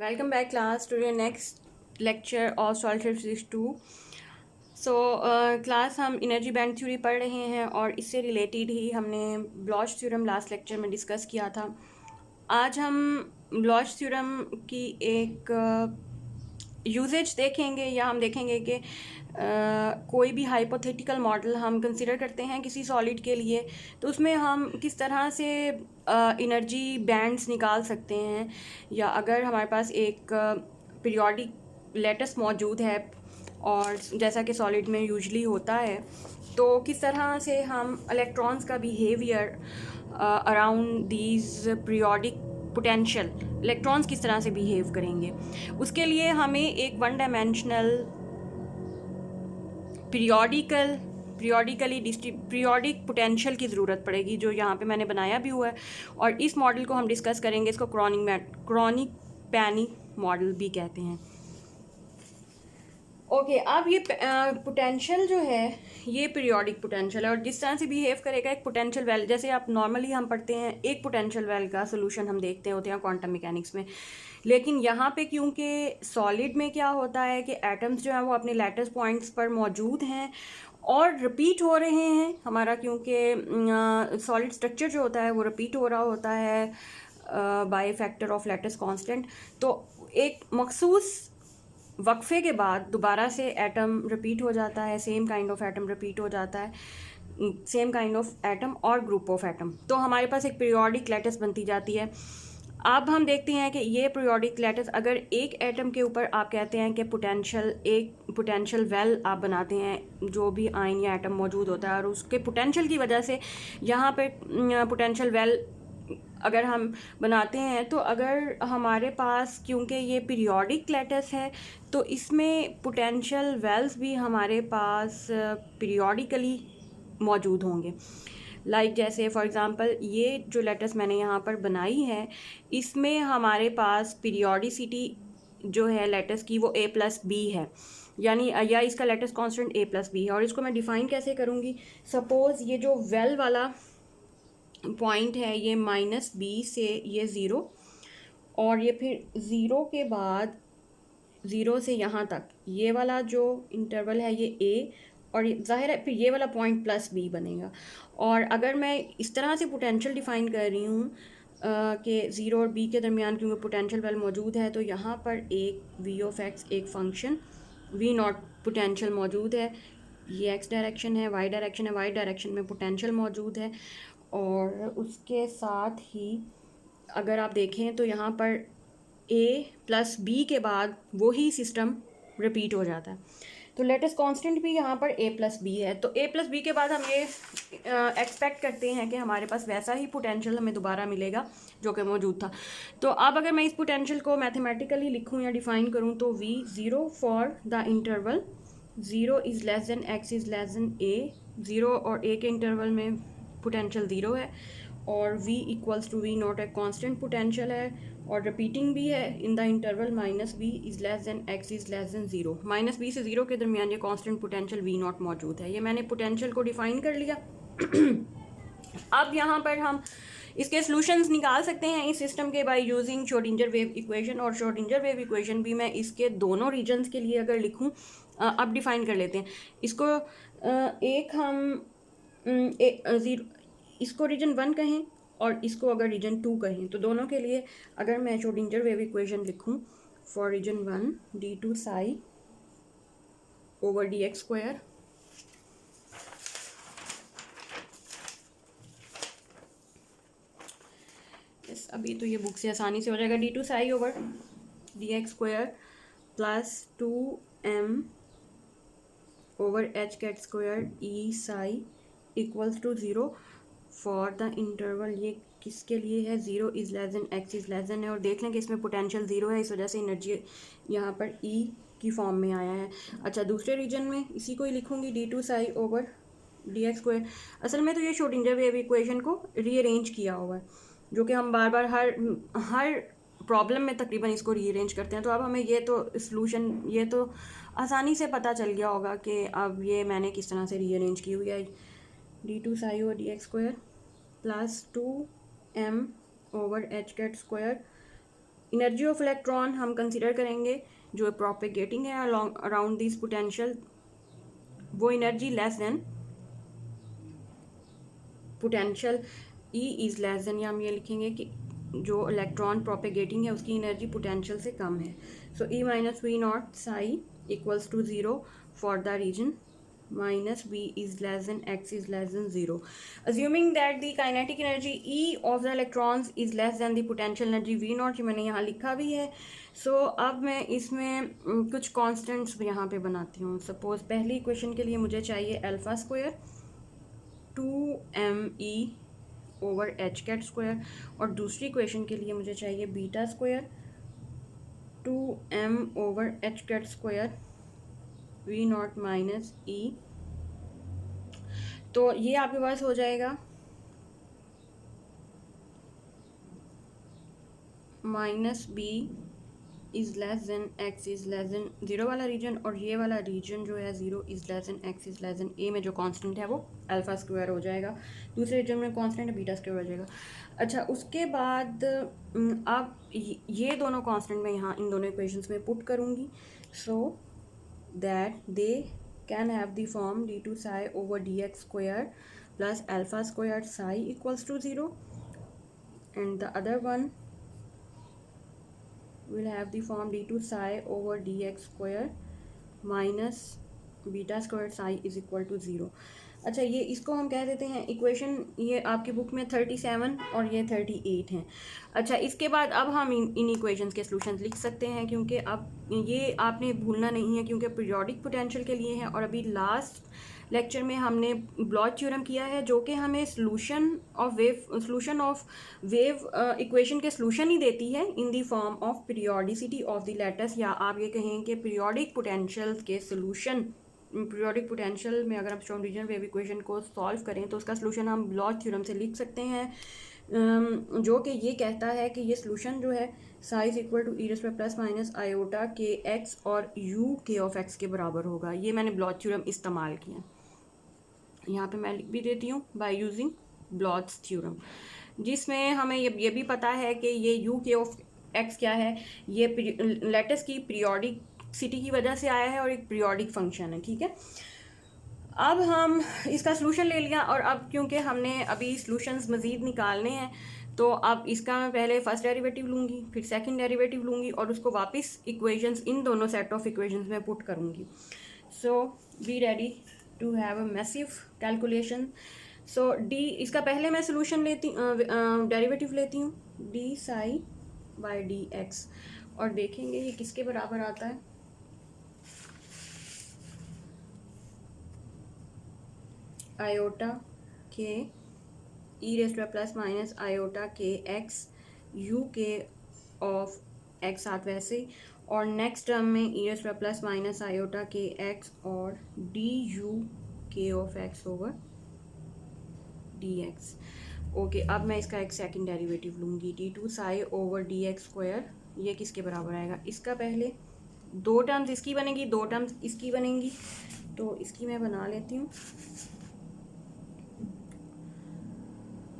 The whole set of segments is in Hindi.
Welcome back class to your next lecture of Solid Physics 2. So class हम एनर्जी बैंड थ्योरी पढ़ रहे हैं और इससे रिलेटेड ही हमने ब्लॉच थ्योरम लास्ट लेक्चर में डिस्कस किया था। आज हम ब्लॉच थ्योरम की एक यूजेज देखेंगे या हम देखेंगे कि कोई भी हाइपोथेटिकल मॉडल हम कंसिडर करते हैं किसी सॉलिड के लिए, तो उसमें हम किस तरह से एनर्जी बैंड्स निकाल सकते हैं, या अगर हमारे पास एक पीरियोडिक लेटस मौजूद है और जैसा कि सॉलिड में यूजली होता है, तो किस तरह से हम इलेक्ट्रॉन्स का behaviour around these periodic potential electrons किस तरह से बिहेव करेंगे। उसके लिए हमें एक वन डायमेंशनल पीरियोडिक पोटेंशियल की ज़रूरत पड़ेगी, जो यहाँ पे मैंने बनाया भी हुआ है, और इस मॉडल को हम डिस्कस करेंगे। इसको क्रॉनिक पैनी मॉडल भी कहते हैं। ओके, अब ये पोटेंशियल जो है ये पीरियोडिक पोटेंशियल है, और जिस तरह से बिहेव करेगा एक पोटेंशियल वेल, जैसे आप नॉर्मली हम पढ़ते हैं एक पोटेंशियल वेल का सोल्यूशन हम देखते होते हैं क्वांटम मैकेनिक्स में, लेकिन यहाँ पे क्योंकि सॉलिड में क्या होता है कि एटम्स जो हैं वो अपने लैटिस पॉइंट्स पर मौजूद हैं और रिपीट हो रहे हैं हमारा, क्योंकि सॉलिड स्ट्रक्चर जो होता है वो रिपीट हो रहा होता है by factor of lattice constant. तो एक मखसूस वक्फे के बाद दोबारा से एटम रिपीट हो जाता है, same kind of atom repeat हो जाता है, सेम काइंड ऑफ एटम और ग्रुप ऑफ एटम, तो हमारे पास एक पीरियोडिक लैटिस बनती जाती है। अब हम देखते हैं कि ये पीरियोडिक लैटिस, अगर एक एटम के ऊपर आप कहते हैं कि एक पोटेंशियल वेल आप बनाते हैं, जो भी आयन या एटम मौजूद होता है, और उसके पोटेंशियल की वजह से यहाँ पे पोटेंशियल वेल अगर हम बनाते हैं, तो अगर हमारे पास, क्योंकि ये पीरियोडिक लैटिस है, तो इसमें पोटेंशियल वेल्स भी हमारे पास पीरियोडिकली मौजूद होंगे। जैसे फॉर एग्ज़ाम्पल ये जो लैटिस मैंने यहाँ पर बनाई है, इसमें हमारे पास पीरियोडिसिटी जो है लैटिस की वो a+b है, यानी या इसका लैटिस कांस्टेंट a+b है। और इसको मैं डिफ़ाइन कैसे करूँगी? सपोज़ ये जो वेल वाला पॉइंट है ये -b से ये 0, और ये फिर 0 के बाद 0 से यहाँ तक ये वाला जो इंटरवल है ये a, और ज़ाहिर है फिर ये वाला पॉइंट +b बनेगा। और अगर मैं इस तरह से पोटेंशियल डिफ़ाइन कर रही हूँ कि 0 और b के दरमियान क्योंकि पोटेंशियल वेल मौजूद है, तो यहाँ पर एक v(x) एक फंक्शन v0 पोटेंशियल मौजूद है। ये x डायरेक्शन है, y डायरेक्शन है, y डायरेक्शन में पोटेंशियल मौजूद है। और उसके साथ ही अगर आप देखें तो यहाँ पर a+b के बाद वही सिस्टम रिपीट हो जाता है, तो लेटेस्ट कांस्टेंट भी यहाँ पर a+b है। तो a+b के बाद हम ये एक्सपेक्ट करते हैं कि हमारे पास वैसा ही पोटेंशियल हमें दोबारा मिलेगा जो कि मौजूद था। तो अब अगर मैं इस पोटेंशियल को मैथमेटिकली लिखूँ या डिफ़ाइन करूँ, तो v0 for the interval 0 is less than x is less then a, 0 और a के इंटरवल में पोटेंशियल 0 है, और v इक्वल्स टू v0 एक कांस्टेंट पोटेंशियल है और रिपीटिंग भी है in the interval -b is less than x is less than 0। -b से 0 के दरमियान ये कांस्टेंट पोटेंशियल v0 मौजूद है। ये मैंने पोटेंशियल को डिफ़ाइन कर लिया। अब यहाँ पर हम इसके सॉल्यूशंस निकाल सकते हैं इस सिस्टम के by using Schrodinger wave equation, और श्रोडिंगर वेव इक्वेशन भी मैं इसके दोनों रीजन्स के लिए अगर लिखूँ, अब डिफ़ाइन कर लेते हैं इसको। एक हम इसको रीजन 1 कहें और इसको अगर रीजन 2 कहें, तो दोनों के लिए अगर मैं श्रोडिंगर वेव इक्वेशन लिखूं for region 1 d2 psi over dx², अभी तो ये बुक से आसानी से हो जाएगा, d2 psi over dx² plus 2m over h² e psi equals to 0 for the interval. ये किसके लिए है? 0 is less than x is less than है, और देख लें कि इसमें पोटेंशियल 0 है, इस वजह से एनर्जी यहाँ पर e की फॉर्म में आया है। अच्छा, दूसरे रीजन में इसी को ही लिखूँगी d2 psi ओवर dx²। असल में तो ये श्रोडिंगर वेव इक्वेशन को रीअरेंज किया हुआ है, जो कि हम बार बार हर प्रॉब्लम में तकरीबन इसको रीअरेंज करते हैं। तो अब हमें ये तो सॉल्यूशन ये तो आसानी से पता चल गया होगा कि अब ये मैंने किस तरह से रीअरेंज की हुई है। d2 psi over dx² plus 2m over h² energy of electron हम कंसिडर करेंगे जो प्रोपेगेटिंग है अराउंड दिस पोटेंशियल, वो energy less than potential E is less then, या हम ये लिखेंगे कि जो इलेक्ट्रॉन प्रोपेगेटिंग है उसकी एनर्जी पोटेंशियल से कम है. So E minus V not psi equals to zero for the region minus v is less than x is less than 0. Assuming that the kinetic energy E of the electrons is less than the potential energy V naught, ये मैंने यहाँ लिखा भी है. So अब मैं इसमें कुछ कांस्टेंट्स यहाँ पे बनाती हूँ. सपोज पहली इक्वेशन के लिए मुझे चाहिए alpha square 2me over H cut square, और दूसरी इक्वेशन के लिए मुझे चाहिए beta square 2m over H cut square V not minus E. तो ये आपके पास हो जाएगा minus B is less than X is less than 0 वाला रीजन, और ये वाला रीजन जो है 0 is less than X is less than A में जो कांस्टेंट है वो अल्फा स्क्वायर हो जाएगा. दूसरे रीजन में कांस्टेंट है बीटा स्क्वायर हो जाएगा. अच्छा, उसके बाद अब ये दोनों कांस्टेंट मैं यहाँ इन दोनों इक्वेशंस में पुट करूँगी. सो that they can have the form d2 psi over dx square plus alpha squared psi equals to 0, and the other one will have the form d2 psi over dx square minus beta squared psi is equal to 0. अच्छा, ये इसको हम कह देते हैं इक्वेशन, ये आपकी बुक में 37 और ये 38 हैं. अच्छा, इसके बाद अब हम इन इक्वेशंस के सॉल्यूशंस लिख सकते हैं, क्योंकि अब ये आपने भूलना नहीं है क्योंकि पीरियोडिक पोटेंशियल के लिए है. और अभी लास्ट लेक्चर में हमने ब्लॉच थ्योरम किया है जो कि हमें सॉल्यूशन ऑफ वेव इक्वेशन के सॉल्यूशन ही देती है in the form of periodicity of the lattice, या आप ये कहें कि पीरियोडिक पोटेंशियल के सॉल्यूशन. पीरियोडिक पोटेंशियल में अगर हम श्रोडिंगर वेव इक्वेशन को सॉल्व करें तो उसका सॉल्यूशन हम ब्लॉच थ्योरम से लिख सकते हैं, जो कि ये कहता है कि ये सॉल्यूशन जो है psi equal to e raise पर प्लस माइनस आयोटा के एक्स और यू के ऑफ एक्स के बराबर होगा. ये मैंने ब्लॉच थ्योरम इस्तेमाल किया, यहाँ पे मैं लिख भी देती हूँ बाय यूजिंग ब्लॉच थ्योरम, जिसमें हमें ये भी पता है कि ये यू के ऑफ एक्स क्या है, ये लैटिस की पीरियोडिक सिटी की वजह से आया है और एक पीरियोडिक फंक्शन है. ठीक है, अब हम इसका सॉल्यूशन ले लिया, और अब क्योंकि हमने अभी सॉल्यूशंस मज़ीद निकालने हैं तो अब इसका मैं पहले फर्स्ट डेरिवेटिव लूँगी, फिर सेकंड डेरिवेटिव लूँगी, और उसको वापस इक्वेशंस इन दोनों सेट ऑफ इक्वेशंस में पुट करूँगी. So be ready to have a massive calculation. So D, इसका पहले मैं सॉल्यूशन डेरिवेटिव लेती हूँ D psi by D x, और देखेंगे ये किसके बराबर आता है. आयोटा के ई raise to plus minus iota के एक्स यू के ऑफ एक्स साथ वैसे ही, और नेक्स्ट टर्म में E raise to plus minus iota के एक्स और डी यू के of x over D x. Okay, अब मैं इसका एक सेकंड डेरिवेटिव लूँगी d two psi over D x square. ये किसके बराबर आएगा, इसका पहले दो टर्म्स इसकी बनेगी, दो टर्म्स इसकी बनेंगी, तो इसकी मैं बना लेती हूँ.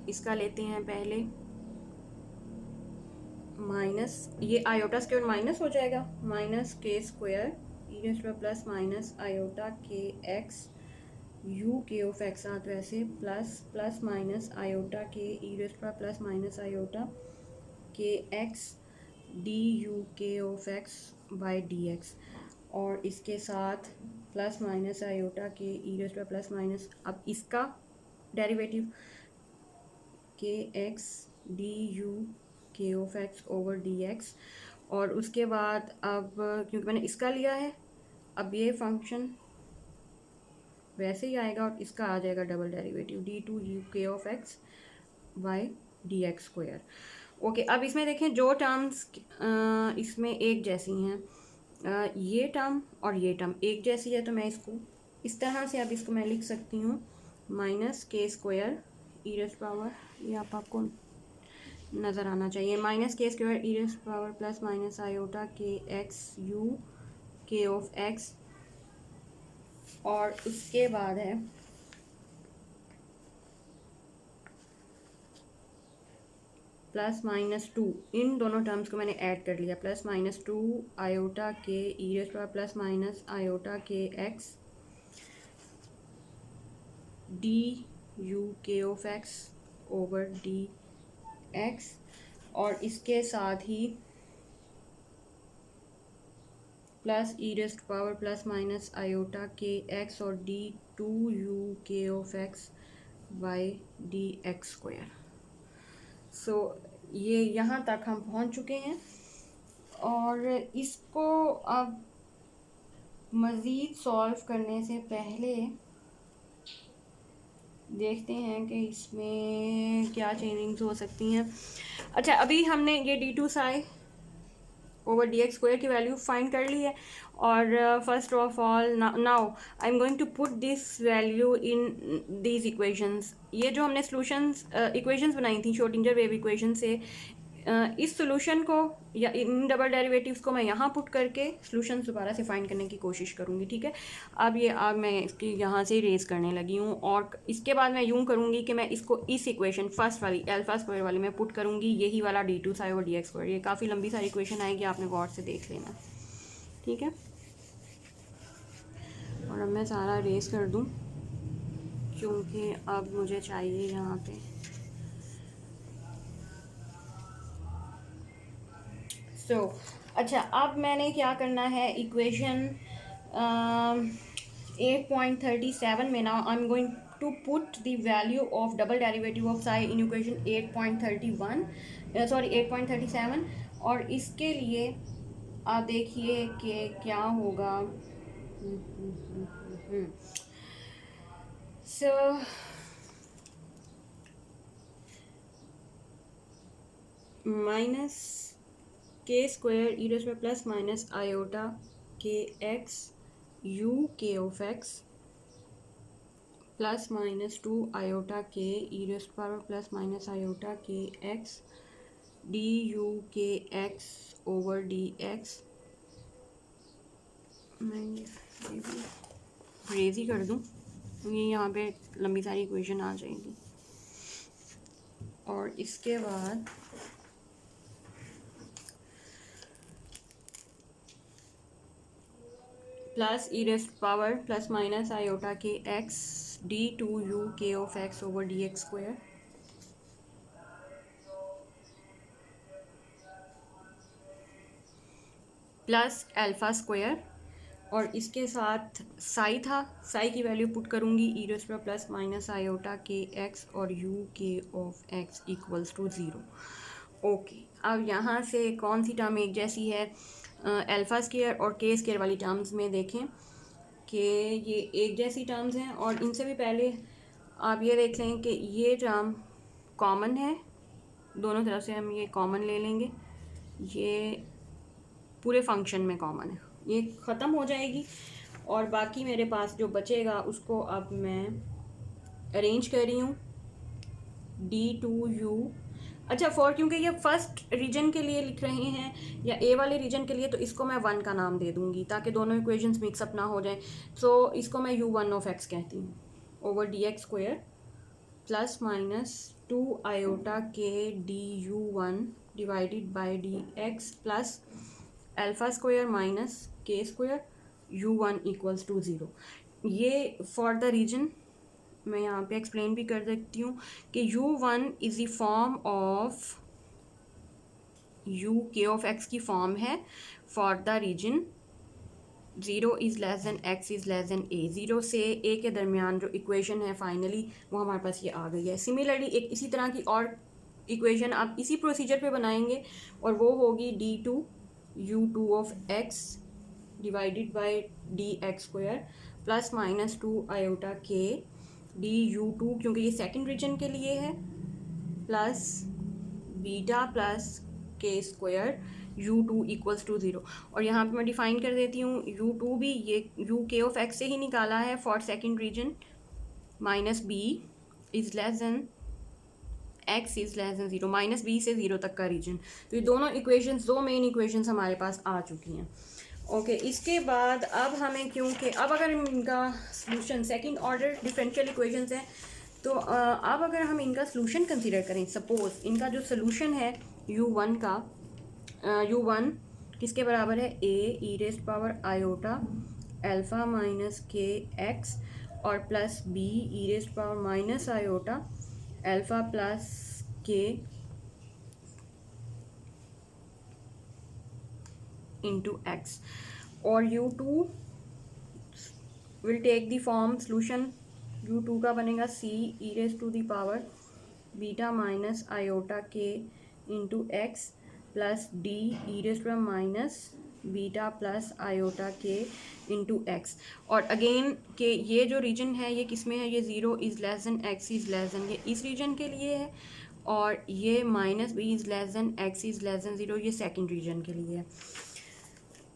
इसका लेते हैं पहले माइनस, ये आयोटा स्क्वायर माइनस हो जाएगा, minus k square e raise to plus minus iota के एक्स यू के ऑफ एक्स साथ वैसे प्लस प्लस माइनस आयोटा के ई raise to plus minus iota के एक्स डी यू के of x by D x, और इसके साथ प्लस माइनस आयोटा के ई रेज़ टू प्लस माइनस, अब इसका derivative k x D you के of x over D x, और उसके बाद अब क्योंकि मैंने इसका लिया है अब ये फंक्शन वैसे ही आएगा और इसका आ जाएगा double derivative D two U के of x by D x square. Okay, अब इसमें देखें जो टर्म्स इसमें एक जैसी हैं, ये टर्म और ये टर्म एक जैसी है, तो मैं इसको इस तरह से अब इसको मैं लिख सकती हूँ minus k square e raise power, ये आपको नज़र आना चाहिए, minus k square e raise power plus minus iota के एक्स यू के ऑफ एक्स, और उसके बाद है प्लस माइनस टू, इन दोनों टर्म्स को मैंने ऐड कर लिया, प्लस माइनस टू आयोटा के ई raise power plus minus iota के एक्स डी यू के of x over D x, और इसके साथ ही plus E raise power plus minus iota के एक्स और डी टू यू के of X by D x square. So ये यहाँ तक हम पहुँच चुके हैं, और इसको अब मज़ीद सॉल्व करने से पहले देखते हैं कि इसमें क्या चेंजिंग्स हो सकती हैं। अच्छा, अभी हमने ये d two psi over D x square की वैल्यू फाइंड कर ली है, और first of all now I am going to put this value in these equations. ये जो हमने सॉल्यूशंस इक्वेशंस बनाई थी श्रोडिंगर वेव इक्वेशन से, इस सॉल्यूशन को या इन डबल डेरिवेटिव्स को मैं यहाँ पुट करके सॉल्यूशंस दोबारा से फाइंड करने की कोशिश करूँगी, ठीक है। अब मैं इसकी यहाँ से रेज़ करने लगी हूँ, और इसके बाद मैं यूँ करूँगी कि मैं इसको इस इक्वेशन फर्स्ट वाली अल्फा स्क्वायर वाली में पुट करूँगी, यही वाला डी टू साई और डी एक्स स्क्वायर। ये काफ़ी लंबी सारी इक्वेशन आएगी, आपने गौर से देख लेना, ठीक है। और अब मैं सारा रेज़ कर दूँ, क्योंकि अब मुझे चाहिए यहाँ पे अच्छा, अब मैंने क्या करना है, इक्वेशन 8.37 में ना I am going to put the value of double derivative of psi in equation 8.37, और इसके लिए आप देखिए कि क्या होगा। So minus k square e raise power plus minus iota के एक्स यू के of x plus minus two iota के ई raise power plus minus iota के x D you k x over D x. मैं रेज़ ही कर दूँ, ये यहाँ पे लंबी सारी इक्वेशन आ जाएगी, और इसके बाद plus E raise power plus minus iota के एक्स डी टू यू के of x over D x square plus alpha square, और इसके साथ साई था, साई की वैल्यू पुट करूँगी e raise power plus minus iota के एक्स और यू के of x equals to zero. Okay, अब यहाँ से कौन सी टर्म एक जैसी है, अल्फ़ा स्क्वायर और के स्क्वायर वाली टर्म्स में देखें कि ये एक जैसी टर्म्स हैं, और इनसे भी पहले आप ये देख लें कि ये टर्म कॉमन है, दोनों तरफ से हम ये कॉमन ले लेंगे, ये पूरे फंक्शन में कॉमन है, ये ख़त्म हो जाएगी, और बाकी मेरे पास जो बचेगा उसको अब मैं अरेंज कर रही हूँ डी टू यू। अच्छा, क्योंकि ये फर्स्ट रीजन के लिए लिख रहे हैं या ए वाले रीजन के लिए, तो इसको मैं वन का नाम दे दूँगी ताकि दोनों इक्वेशंस मिक्सअप ना हो जाए। सो इसको मैं यू वन ऑफ एक्स कहती हूँ over D x square plus minus two iota k d u one divided by D x plus alpha square minus k square u one equals to zero. ये फॉर द रीजन मैं यहाँ पे एक्सप्लेन भी कर सकती हूँ कि u one is the form of u के ऑफ एक्स की फॉर्म है for the reason zero is less than x is less than a. Zero से ए के दरमियान जो इक्वेशन है फाइनली वो हमारे पास ये आ गई है। सिमिलरली एक इसी तरह की और इक्वेशन आप इसी प्रोसीजर पे बनाएंगे, और वो होगी d two u two of x divided by D x square plus minus two iota k d u two, क्योंकि ये सेकंड रीजन के लिए है, plus beta plus k square u two equals to zero. और यहाँ पे मैं डिफ़ाइन कर देती हूँ, यू टू भी ये यू के ऑफ एक्स से ही निकाला है for second region, minus B is less than x is less than zero, minus b से ज़ीरो तक का रीजन। तो ये दोनों इक्वेशंस, दो मेन इक्वेशंस हमारे पास आ चुकी हैं। ओके, इसके बाद अब हमें, क्योंकि अब अगर इनका solution second order differential equations हैं, तो अब अगर हम इनका सोल्यूशन कंसीडर करें, सपोज इनका जो सोल्यूशन है u1 का, u1 किसके बराबर है, a e raise power iota alpha minus k x और plus b e raise power minus iota alpha plus k into x, और u2 will take the form solution, u2 का बनेगा c e raise to the power beta minus iota k into x plus d e raise to minus beta plus iota k into x. और अगेन के ये जो रीजन है ये किस में है, ये zero is less than x is less than, ये इस रीजन के लिए है, और ये minus B is less than x is less than zero, ये सेकंड रीजन के लिए है।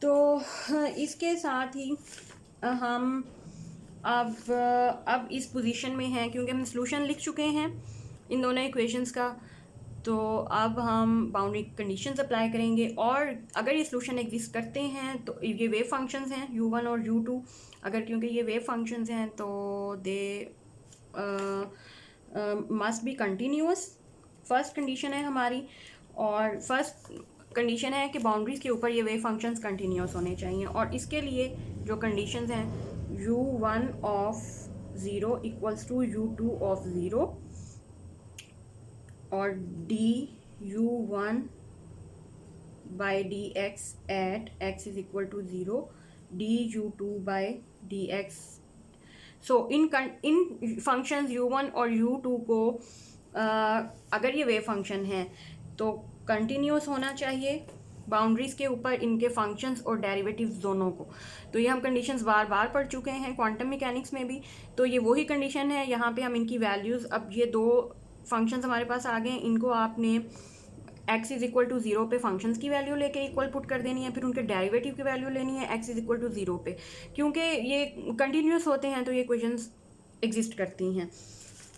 तो इसके साथ ही हम अब इस पोजीशन में हैं क्योंकि हम सोल्यूशन लिख चुके हैं इन दोनों इक्वेशंस का। तो अब हम बाउंड्री कंडीशंस अप्लाई करेंगे, और अगर ये सोल्यूशन एग्जिस्ट करते हैं तो ये वेव फंक्शंस हैं u1 और u2, अगर क्योंकि ये वेव फंक्शंस हैं तो they must be continuous, first condition है हमारी। और फर्स्ट कंडीशन है कि बाउंड्रीज़ के ऊपर ये वेव फंक्शंस कंटिन्यूअस होने चाहिए, और इसके लिए जो कंडीशंस हैं u1 of zero equals to u2 of zero, और du1 by D x at x is equal to zero du2 by D x. So इन फंक्शंस u1 और u2 को अगर ये वेव फंक्शन है तो कंटिन्यूस होना चाहिए बाउंड्रीज़ के ऊपर इनके फंक्शंस और डेरिवेटिव्स दोनों को। तो ये हम कंडीशंस बार बार पढ़ चुके हैं क्वांटम मैकेनिक्स में भी, तो ये वही कंडीशन है। यहाँ पे हम इनकी वैल्यूज़, अब ये दो फंक्शंस हमारे पास आ गए, इनको आपने x is equal to zero पे फंक्शंस की वैल्यू लेके इक्वल पुट कर देनी है, फिर उनके डेरिवेटिव की वैल्यू लेनी है x is equal to zero पे, क्योंकि ये कंटिन्यूस होते हैं तो ये इक्वेशंस एग्जिस्ट करती हैं।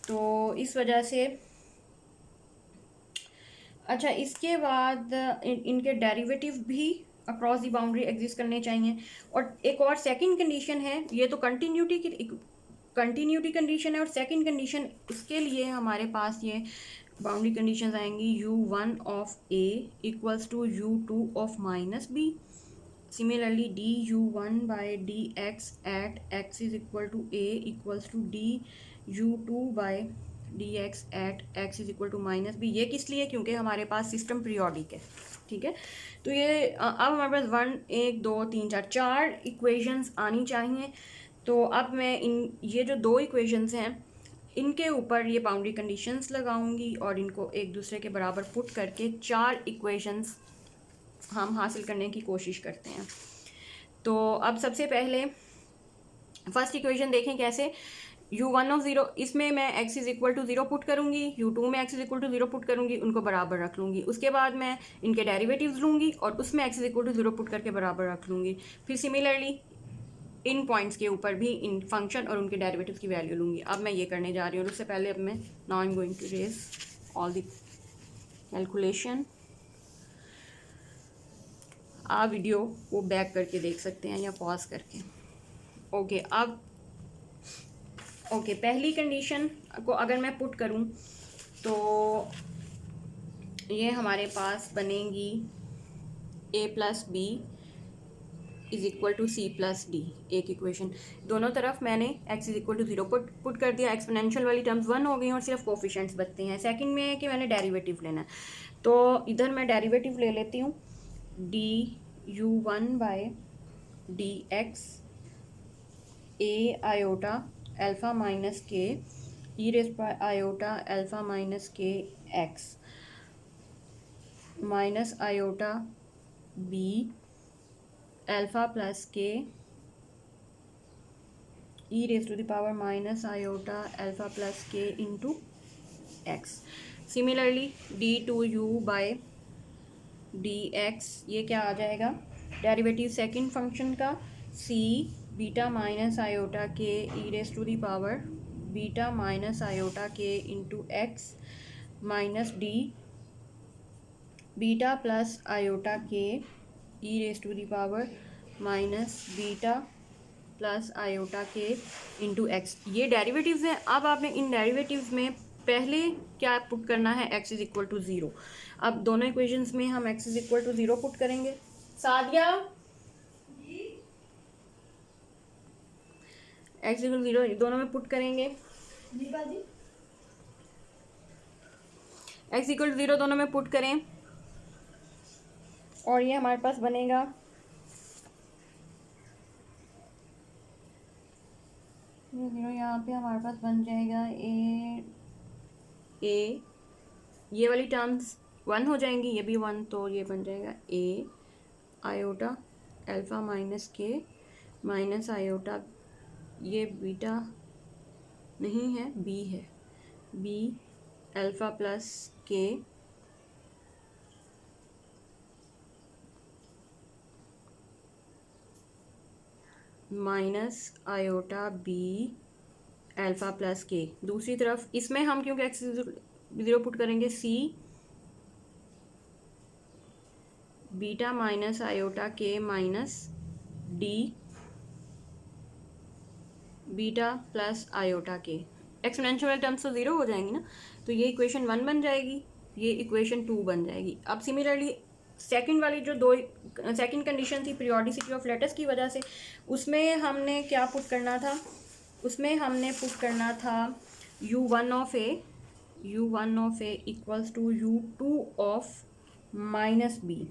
तो इस वजह से अच्छा, इसके बाद इनके डेरिवेटिव भी अक्रॉस दी बाउंड्री एग्जिस्ट करने चाहिए। और एक और सेकंड कंडीशन है, ये तो कंटिन्यूटी कंडीशन है, और सेकंड कंडीशन इसके लिए हमारे पास ये बाउंड्री कंडीशंस आएंगी u1 of a equals to u2 of minus b। Similarly du1 by D x at x is equal to a equals to du2 by D x at x is equal to minus b. ये किस लिए, क्योंकि हमारे पास सिस्टम पीरियोडिक है, ठीक है। तो ये अब हमारे पास 1 2 3 4 इक्वेशंस आनी चाहिए। तो अब मैं ये जो दो इक्वेशंस हैं इनके ऊपर ये बाउंड्री कंडीशंस लगाऊंगी और इनको एक दूसरे के बराबर पुट करके 4 इक्वेशंस हम हासिल करने की कोशिश करते हैं। तो अब सबसे पहले फर्स्ट इक्वेशन देखें कैसे, u1 ऑफ ज़ीरो, इसमें मैं x is equal to zero put करूँगी, u2 में x is equal to zero put करूँगी, उनको बराबर रख लूँगी। उसके बाद मैं इनके डेरिवेटिव्स लूँगी और उसमें x is equal to zero put करके बराबर रख लूँगी। फिर सिमिलरली इन पॉइंट्स के ऊपर भी इन फंक्शन और उनके डेरिवेटिव्स की वैल्यू लूँगी। अब मैं ये करने जा रही हूँ, और उससे पहले अब मैं now I am going to raise all the calculation. आप वीडियो को बैक करके देख सकते हैं या पॉज करके। ओके, अब ओके, पहली कंडीशन को अगर मैं पुट करूं तो ये हमारे पास बनेगी a plus b is equal to c plus d, एक इक्वेशन। दोनों तरफ मैंने x is equal to zero put कर दिया, एक्सपोनेंशियल वाली टर्म्स 1 हो गई और सिर्फ कोफिशिएंट्स बचते हैं। सेकंड में है कि मैंने डेरिवेटिव लेना है, तो इधर मैं डेरिवेटिव ले लेती हूँ, du1 by D x a iota alpha minus k E raise power iota alpha minus k x minus iota b alpha plus k E raise to the power minus iota alpha plus k into x. Similarly d2u by D x, ये क्या आ जाएगा, डेरिवेटिव सेकंड फंक्शन का c बीटा माइनस आयोटा के ई raise to the power beta minus iota k into x minus d beta plus iota के ई raise to the power minus beta plus iota k into x. ये डेरिवेटिव्स हैं। अब आपने इन डेरिवेटिव्स में पहले क्या पुट करना है, x इज इक्वल टू 0। अब दोनों इक्वेशंस में हम x is equal to 0 put करेंगे। सादिया x इक्वल 0 दोनों में पुट करेंगे। x इक्वल 0 दोनों में पुट करें और ये हमारे पास बनेगा जीरो। यहाँ पे हमारे पास बन जाएगा ए ये वाली टर्म्स 1 हो जाएंगी, ये भी 1, तो ये बन जाएगा a iota alpha minus k minus iota, ये बीटा नहीं है, बी है, b alpha plus k minus iota b alpha plus k. दूसरी तरफ इसमें हम क्योंकि एक्स 0 पुट करेंगे, सी बीटा माइनस आयोटा के minus d beta plus iota के। एक्सपोनेंशियल वाले टर्म्स तो 0 हो जाएंगी ना, तो ये इक्वेशन 1 बन जाएगी, ये इक्वेशन 2 बन जाएगी। अब सिमिलरली सेकंड वाली जो सेकंड कंडीशन थी पीरियोडिसिटी ऑफ लेटर्स की वजह से, उसमें हमने क्या पुट करना था, उसमें हमने पुट करना था u1 of a equals to u2 of minus b.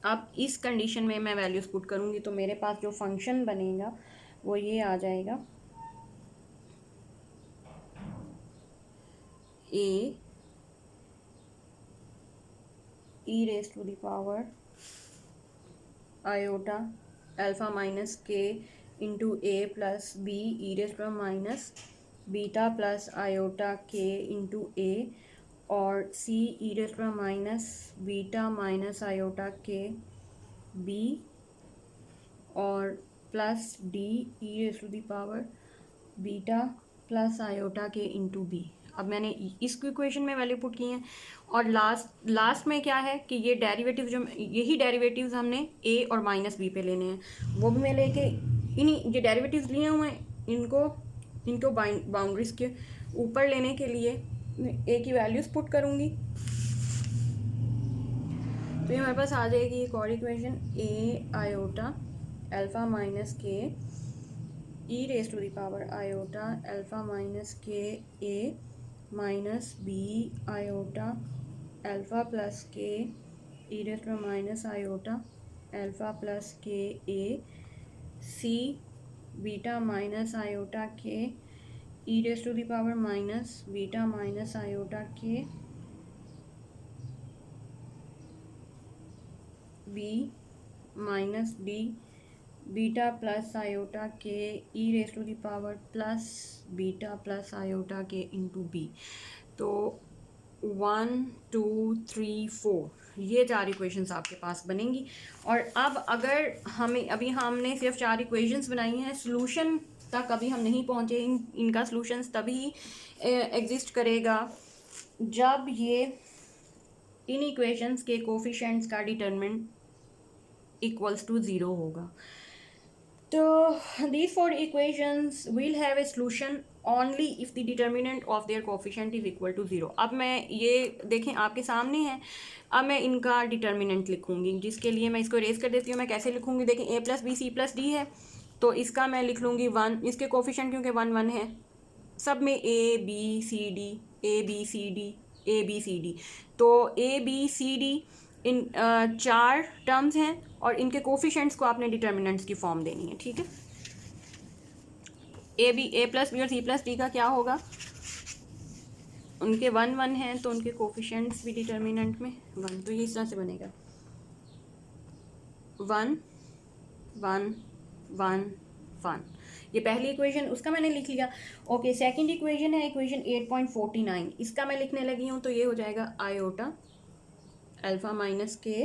अब इस कंडीशन में मैं वैल्यूज़ पुट करूँगी तो मेरे पास जो फंक्शन बनेगा वो ये आ जाएगा, a e raise to the power iota alpha minus k into a plus b e raise to minus beta plus iota k into a, और c e raise to minus beta minus iota k b, और plus d e raise to the power beta plus iota k into b. अब मैंने इस इक्वेशन में वैल्यू पुट की हैं, और लास्ट में क्या है कि ये डेरिवेटिव जो यही डेरिवेटिव्स हमने ए और माइनस बी पे लेने हैं, वो भी मैं लेके इन्हीं जो डेरिवेटिव्स लिए हुए हैं इनको बाउंड्रीज के ऊपर लेने के लिए ए की वैल्यूज़ पुट करूँगी। तो ये हमारे पास आ जाएगी एक और equation, a iota alpha minus k e raise to the power iota alpha minus k a minus b iota alpha plus k e raise to minus iota alpha plus k a, c beta minus iota के e raise to the power minus beta minus iota k b minus d beta plus iota के e raise to the power plus beta plus iota k into b. तो 1 2 3 4 ये 4 इक्वेशंस आपके पास बनेंगी। और अब अगर हमने सिर्फ 4 इक्वेशंस बनाई हैं, सोल्यूशन तक अभी हम नहीं पहुँचे, इनका सोल्यूशंस तभी एग्जिस्ट करेगा जब ये इन इक्वेशंस के कोफिशिएंट्स का डिटरमिनेंट इक्वल्स टू 0 होगा। तो these 4 equations will have a solution only if the determinant of their coefficient is equal to 0। अब मैं ये देखें आपके सामने है, अब मैं इनका डिटर्मिनेंट लिखूंगी, जिसके लिए मैं इसको रेस कर देती हूँ। मैं कैसे लिखूंगी, देखें a plus b c plus d है, तो इसका मैं लिख लूँगी 1, इसके कोफिशिएंट क्योंकि 1 1 है, सब में a b c d a b c d a b c d, तो ए बी सी डी इन 4 टर्म्स हैं और इनके कोफिशिएंट्स को आपने डिटर्मिनेंट्स की फॉर्म देनी है, ठीक है। ए प्लस बी और सी प्लस डी का क्या होगा, उनके 1 1 हैं तो उनके कोफिशिएंट्स भी डिटर्मिनेंट में 1, तो ये इस तरह से बनेगा 1 1 1 1। ये पहली इक्वेशन, उसका मैंने लिख लिया। ओके, सेकंड इक्वेशन है इक्वेशन 8.49, इसका मैं लिखने लगी हूँ, तो ये हो जाएगा iota alpha minus k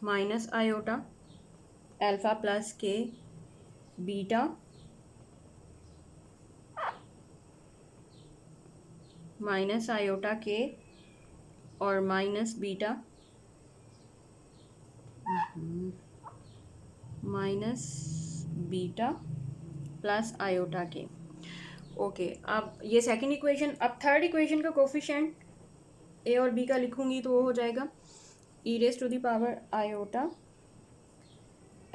minus iota alpha plus k beta minus iota k और minus beta minus beta plus iota k. Okay, अब ये सेकंड इक्वेशन। अब थर्ड इक्वेशन का कोफिशिएंट ए और बी का लिखूंगी तो वो हो जाएगा e raise to the power iota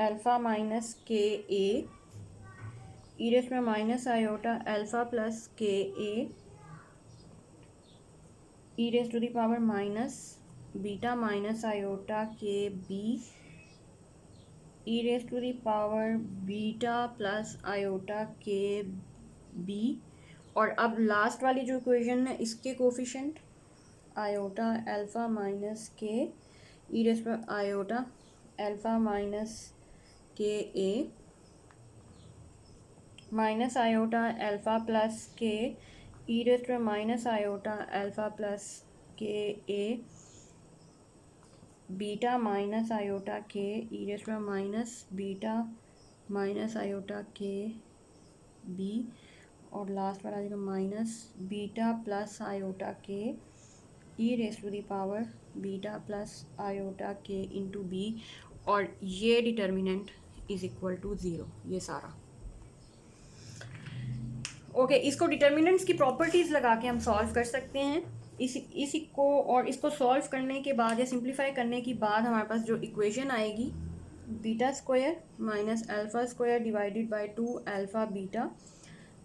alpha minus k a, e raise में minus iota alpha plus k a, e raise to the power minus beta minus iota k b, e raise to the power beta plus iota k b. और अब लास्ट वाली जो इक्वेशन है इसके coefficient iota alpha minus k, e raise पर iota alpha minus k a, minus iota alpha plus k, e raise पर minus iota alpha plus k a, beta minus iota के, ई रेज पर minus beta minus iota k b, और लास्ट वाला आएगा माइनस बीटा प्लस आयोटा के e raise to the power beta plus iota k into b, और ये डिटर्मिनेंट इज इक्वल टू 0। ये सारा ओके। इसको डिटर्मिनेंट्स की प्रॉपर्टीज़ लगा के हम सॉल्व कर सकते हैं। इसी को और इसको सॉल्व करने के बाद या सिंप्लीफाई करने के बाद हमारे पास जो इक्वेशन आएगी beta square minus alpha square divided by 2 alpha beta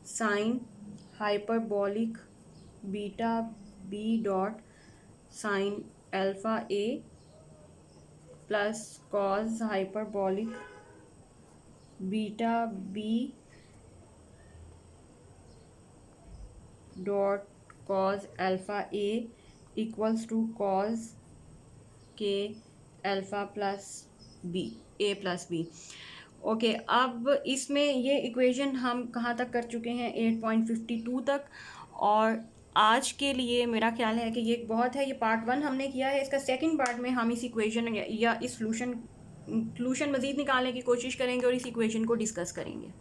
sine hyperbolic beta b dot sine alpha a plus cos hyperbolic beta b dot cos alpha a equals to cos k alpha plus b a plus b. Okay, अब इसमें ये इक्वेशन हम कहाँ तक कर चुके हैं 8.52 तक। और आज के लिए मेरा ख्याल है कि ये बहुत है। ये पार्ट 1 हमने किया है। इसका सेकंड पार्ट में हम इस इक्वेशन या इस सॉल्यूशन मज़ीद निकालने की कोशिश करेंगे और इस इक्वेशन को डिस्कस करेंगे।